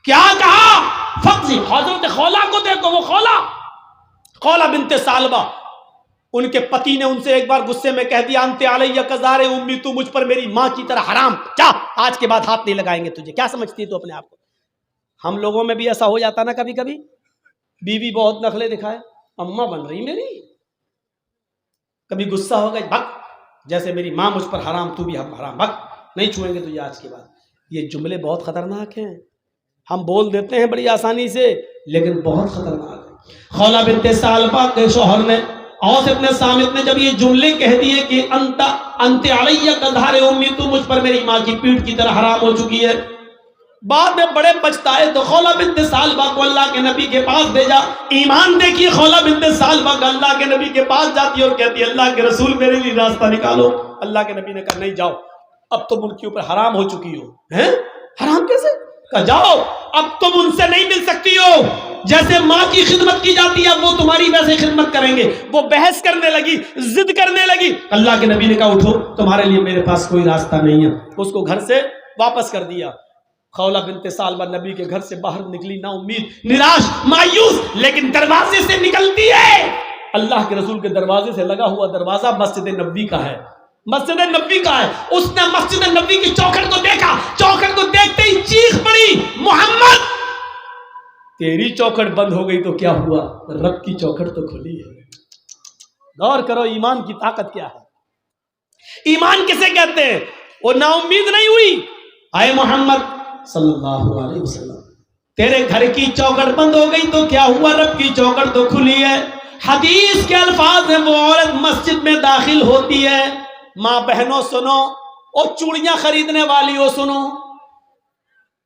کیا کہا؟ فقزی، حضرت خولا کو دیکھو، وہ خولا بنت ثعلبہ، ان کے پتی نے ان سے ایک بار غصے میں کہہ دیا انت علیہ کزار امی، تو مجھ پر میری ماں کی طرح حرام، کیا آج کے بعد ہاتھ نہیں لگائیں گے تجھے، کیا سمجھتی ہے تو اپنے آپ کو؟ ہم لوگوں میں بھی ایسا ہو جاتا نا کبھی کبھی، بیوی بہت نخلے دکھائے، اماں بن رہی میری، کبھی غصہ ہو گئی، بھگ، جیسے میری ماں مجھ پر حرام تو بھی ہم حرام، بھگ، نہیں چھوئیں گے تجھے آج کے بعد۔ یہ جملے بہت خطرناک ہیں، ہم بول دیتے ہیں بڑی آسانی سے لیکن بہت خطرناک ہے۔ خولا بنت ثعلبہ کے شوہر نے، اوس ابن صامت نے جب یہ جملے کہہ دیے کہ انت علیہ کظہر امی، تو مجھ پر میری ماں کی پیٹھ کی طرح حرام ہو چکی ہے، بعد میں بڑے پچھتائے تو خولا بنت ثعلبہ کو اللہ کے نبی کے پاس بھیجا۔ ایمان دیکھیے، خولا بنت ثعلبہ کا اللہ کے نبی کے پاس جاتی اور کہتی ہے اللہ کے رسول میرے لیے راستہ نکالو۔ اللہ کے نبی نے کہا نہیں جاؤ، اب تم ان کے اوپر حرام ہو چکی ہو۔ ہیں حرام کیسے؟ کہا جاؤ، اب تم ان سے نہیں مل سکتی ہو، جیسے ماں کی خدمت کی جاتی ہے وہ تمہاری ویسے خدمت کریں گے۔ وہ بحث کرنے لگی، ضد کرنے لگی۔ اللہ کے نبی نے کہا اٹھو، تمہارے لیے میرے پاس کوئی راستہ نہیں ہے، اس کو گھر سے واپس کر دیا۔ خولا بنت ثعلبہ نبی کے گھر سے باہر نکلی، نا امید، نراش، مایوس، لیکن دروازے سے نکلتی ہے، اللہ کے رسول کے دروازے سے لگا ہوا دروازہ مسجد نبوی کا ہے، مسجد نبوی کا ہے۔ اس نے مسجد نبوی کی چوکھٹ کو دیکھا، چوکھٹ کو دیکھتے ہی چیخ پڑی محمد، تیری چوکھٹ بند ہو گئی تو کیا ہوا، رب کی چوکھٹ تو کھلی ہے۔ غور کرو ایمان کی طاقت کیا ہے، ایمان کسے کہتے ہیں؟ وہ نا امید نہیں ہوئی، اے محمد صلی اللہ علیہ وسلم تیرے گھر کی چوکھٹ بند ہو گئی تو کیا ہوا، رب کی چوکھٹ تو کھلی ہے۔ حدیث کے الفاظ ہیں، وہ عورت مسجد میں داخل ہوتی ہے، ماں بہنوں سنو، اور چوڑیاں خریدنے والی ہو سنو،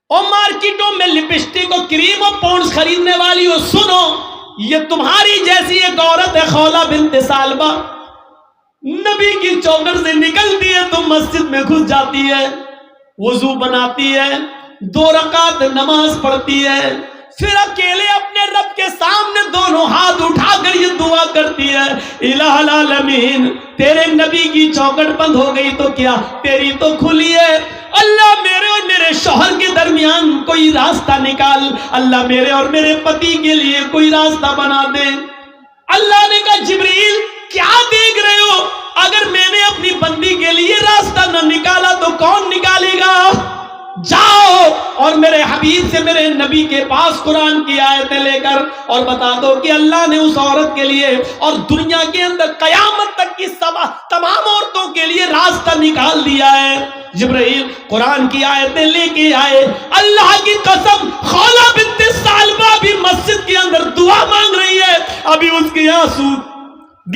اور مارکیٹوں میں لپسٹک اور کریم اور پونڈز خریدنے والی ہو سنو، یہ تمہاری جیسی ایک عورت ہے خولا بنت ثعلبہ، نبی کی چوکھٹ سے نکلتی ہے تو مسجد میں گھس جاتی ہے، وضو بناتی ہے، 2 رکعت نماز پڑھتی ہے، پھر اکیلے اپنے رب کے سامنے دونوں ہاتھ اٹھا کر یہ دعا کرتی ہے الہ العالمین تیرے نبی کی چوکھٹ بند ہو گئی تو کیا تیری تو کھلی ہے، اللہ میرے اور میرے شوہر کے درمیان کوئی راستہ نکال، اللہ میرے اور میرے پتی کے لیے کوئی راستہ بنا دے۔ اللہ نے کہا جبریل کیا دیکھ رہے ہو، اگر میں نے اپنی بندی کے لیے راستہ نہ نکالا تو کون نکالے گا؟ جاؤ اور میرے حبیب سے، میرے نبی کے پاس قرآن کی آیتیں لے کر اور بتا دو کہ اللہ نے اس عورت کے لیے اور دنیا کے اندر قیامت تک کی تمام عورتوں کے لیے راستہ نکال دیا ہے۔ جبرائیل قرآن کی آیتیں لے کے آئے، اللہ کی قسم خولا بنت ثعلبہ بھی مسجد کے اندر دعا مانگ رہی ہے، ابھی اس کے آنسو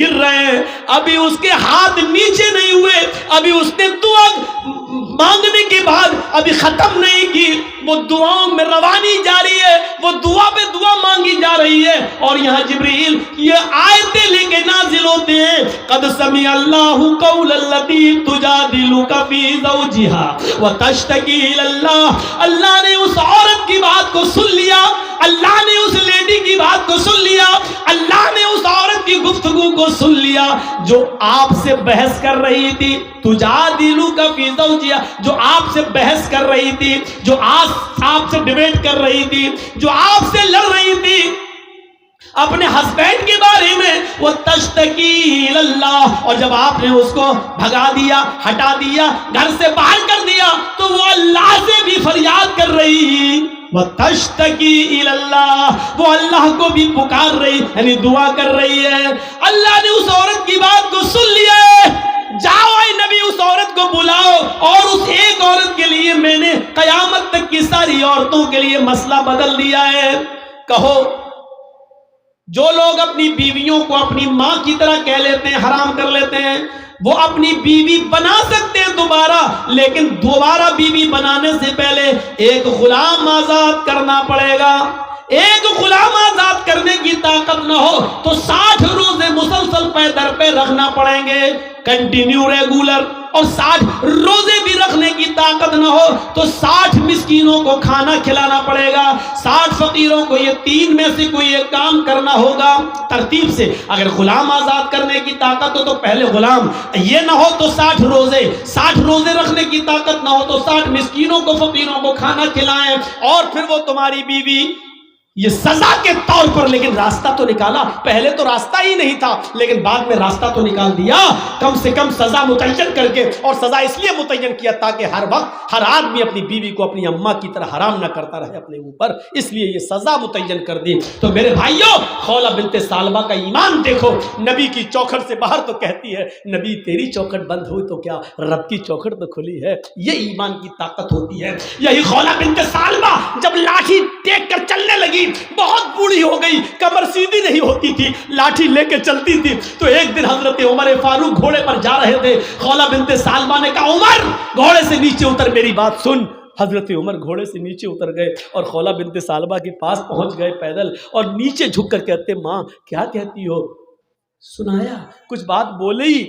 گر رہے ہیں، ابھی اس کے ہاتھ نیچے نہیں ہوئے، ابھی اس نے دعا مانگنے کے بعد ابھی ختم نہیں کی، وہ دعاؤں میں روانی جاری ہے، وہ دعا پہ دعا مانگی جا رہی ہے، اور یہاں جبریل یہ آیتیں لے کے نازل ہوتے ہیں قد سمع اللہ قول التی تجادلک فی زوجہا وتشتکی الی اللہ، اللہ نے اس عورت کی بات کو سن لیا، اللہ نے اس لیڈی کی بات کو سن لیا، اللہ نے اس عورت کی گفتگو کو سن لیا جو آپ سے بحث کر رہی تھی، تجادلک فی زوجہا، جو آپ سے بحث کر رہی تھی، جو آپ سے ڈیبیٹ کر رہی تھی، جو آپ سے لڑ رہی تھی اپنے ہسبینڈ کے بارے میں، وہ تشتکی اللہ، اور جب آپ نے اس کو بھگا دیا، ہٹا دیا، گھر سے باہر کر دیا تو وہ اللہ سے بھی فریاد کر رہی، وہ تشتکی اللہ، وہ اللہ کو بھی پکار رہی، یعنی دعا کر رہی ہے۔ اللہ نے اس عورت کی بات کو سن لیا ہے، جاؤ اے نبی اس عورت کو بلاؤ، اور اس ایک عورت کے لیے میں نے قیامت تک کی ساری عورتوں کے لیے مسئلہ بدل دیا ہے۔ کہو جو لوگ اپنی بیویوں کو اپنی ماں کی طرح کہہ لیتے ہیں، حرام کر لیتے ہیں، وہ اپنی بیوی بنا سکتے ہیں دوبارہ، لیکن دوبارہ بیوی بنانے سے پہلے ایک غلام آزاد کرنا پڑے گا۔ ایک غلام آزاد کرنے کی طاقت نہ ہو تو 60 روزے مسلسل پے در پہ رکھنا پڑیں گے، کنٹینیو ریگولر۔ اور 60 روزے بھی رکھنے کی طاقت نہ ہو تو 60 مسکینوں کو کھانا کھلانا پڑے گا، 60 فقیروں کو یہ 3 میں سے کوئی ایک کام کرنا ہوگا ترتیب سے۔ اگر غلام آزاد کرنے کی طاقت ہو تو پہلے غلام، یہ نہ ہو تو 60 روزے رکھنے کی طاقت نہ ہو تو 60 مسکینوں کو فقیروں کو کھانا کھلائیں، اور پھر وہ تمہاری بیوی، یہ سزا کے طور پر۔ لیکن راستہ تو نکالا، پہلے تو راستہ ہی نہیں تھا لیکن بعد میں راستہ تو نکال دیا، کم سے کم سزا متعین کر کے۔ اور سزا اس لیے متعین کیا تاکہ ہر وقت ہر آدمی اپنی بیوی کو اپنی اماں کی طرح حرام نہ کرتا رہے اپنے اوپر، اس لیے یہ سزا متعین کر دی۔ تو میرے بھائیوں، خولہ بنت ثعلبہ کا ایمان دیکھو، نبی کی چوکھٹ سے باہر تو کہتی ہے نبی تیری چوکھٹ بند ہوئی تو کیا، رب کی چوکھٹ تو کھلی ہے۔ یہ ایمان کی طاقت ہوتی ہے۔ یہی خولہ بنت ثعلبہ جب لاٹھی ٹیک کر چلنے لگی، بہت بوڑھی ہو گئی، کمر سیدھی نہیں ہوتی تھی، لاٹھی لے کے چلتی تھی۔ تو ایک دن حضرت عمر فاروق گھوڑے پر جا رہے تھے، خولہ بنت ثعلبہ نے کہا عمر گھوڑے سے نیچے اتر، میری بات سن۔ حضرت عمر گھوڑے سے نیچے اتر گئے اور خولہ بنت ثعلبہ کے پاس پہنچ گئے پیدل، اور نیچے جھک کر کہتے ماں کیا کہتی ہو، سنایا کچھ بات بولی۔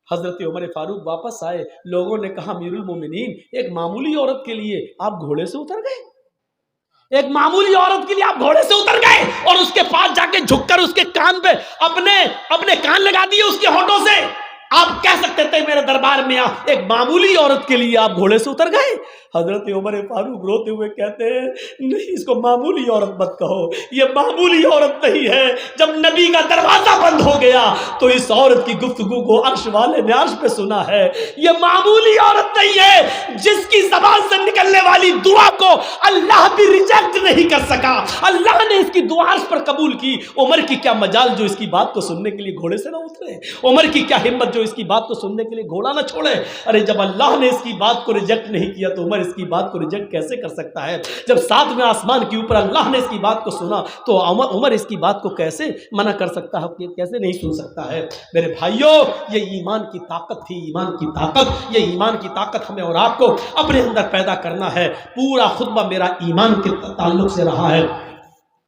حضرت عمر فاروق واپس آئے، لوگوں نے کہا امیر المومنین ایک معمولی عورت کے لیے آپ گھوڑے سے اتر گئے، ایک معمولی عورت کے لیے آپ گھوڑے سے اتر گئے، اور اس کے پاس جا کے جھک کر اس کے کان پہ اپنے کان لگا دیے اس کے ہونٹوں سے۔ آپ کہہ سکتے تھے میرے دربار میں ایک معمولی عورت کے لیے آپ گھوڑے سے اتر گئے۔ حضرت عمر فاروق روتے ہوئے کہتے ہیں نہیں، اس کو معمولی عورت مت کہو، یہ معمولی عورت نہیں ہے۔ جب نبی کا دروازہ بند ہو گیا تو اس عورت کی گفتگو کو عرش والے نے عرش پہ سنا ہے۔ یہ معمولی عورت نہیں ہے، جس کی زبان سے نکلنے والی دعا کو اللہ بھی ریجیکٹ نہیں کر سکا، اللہ نے اس کی دعا عرش پر قبول کی۔ عمر کی کیا مجال جو اس کی بات کو سننے کے لیے گھوڑے سے نہ اترے، عمر کی کیا ہمت جو اس کی بات کو سننے کے لیے گھوڑا نہ چھوڑے۔ ارے جب اللہ نے اس کی بات کو ریجیکٹ نہیں کیا تو عمر اس کی بات کو ریجیکٹ کیسے کر سکتا ہے؟ جب 7ویں آسمان کے اوپر اللہ نے اس کی بات کو سنا تو عمر اس کی بات کو کیسے منع کر سکتا ہے، کیسے نہیں سن سکتا ہے؟ میرے بھائیوں، یہ ایمان کی طاقت تھی، ایمان کی طاقت، یہ ایمان کی طاقت ہمیں اور آپ کو اپنے اندر پیدا کرنا ہے۔ پورا خطبہ میرا ایمان کے تعلق سے رہا ہے،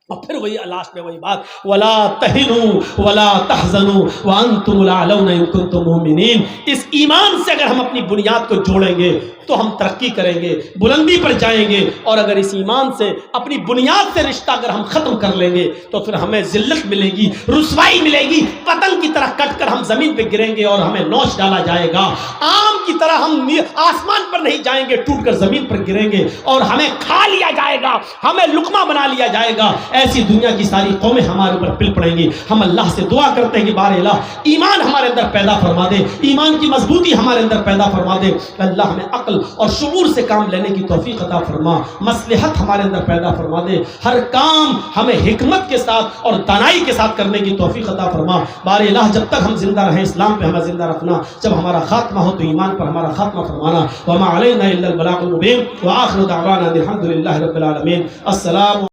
اور پھر وہی لاسٹ میں وہی بات وَلَا تَهِنُوا وَلَا تَحْزَنُوا وَأَنْتُمُ الْأَعْلَوْنَ إِن كُنتُم مُؤْمِنِينَ۔ اس ایمان سے اگر ہم اپنی بنیاد کو جوڑیں گے تو ہم ترقی کریں گے، بلندی پر جائیں گے، اور اگر اس ایمان سے اپنی بنیاد سے رشتہ اگر ہم ختم کر لیں گے تو پھر ہمیں ذلت ملے گی، رسوائی ملے گی، پتنگ کی طرح کٹ کر ہم زمین پہ گریں گے اور ہمیں نوچ ڈالا جائے گا، آم کی طرح ہم آسمان پر نہیں جائیں گے، ٹوٹ کر زمین پر گریں گے اور ہمیں کھا لیا جائے گا، ہمیں لقمہ بنا لیا جائے گا۔ ایسی دنیا کی ساری قومیں ہمارے اوپر پل پڑیں گی۔ ہم اللہ سے دعا کرتے ہیں کہ بار الہ ایمان ہمارے اندر پیدا فرما دے، ایمان کی مضبوطی ہمارے اندر پیدا فرما دے، اللہ ہمیں عقل اور شعور سے کام لینے کی توفیق عطا فرما، مصلحت ہمارے اندر پیدا فرما دے، ہر کام ہمیں حکمت کے ساتھ اور دانائی کے ساتھ کرنے کی توفیق عطا فرما۔ بار الہ جب تک ہم زندہ رہیں اسلام پہ ہمیں زندہ رکھنا، جب ہمارا خاتمہ ہو تو ایمان پر ہمارا خاتمہ فرمانا۔ وما علینا الا البلاغ المبین، وآخر دعوانا الحمد للہ رب العالمین۔ السلام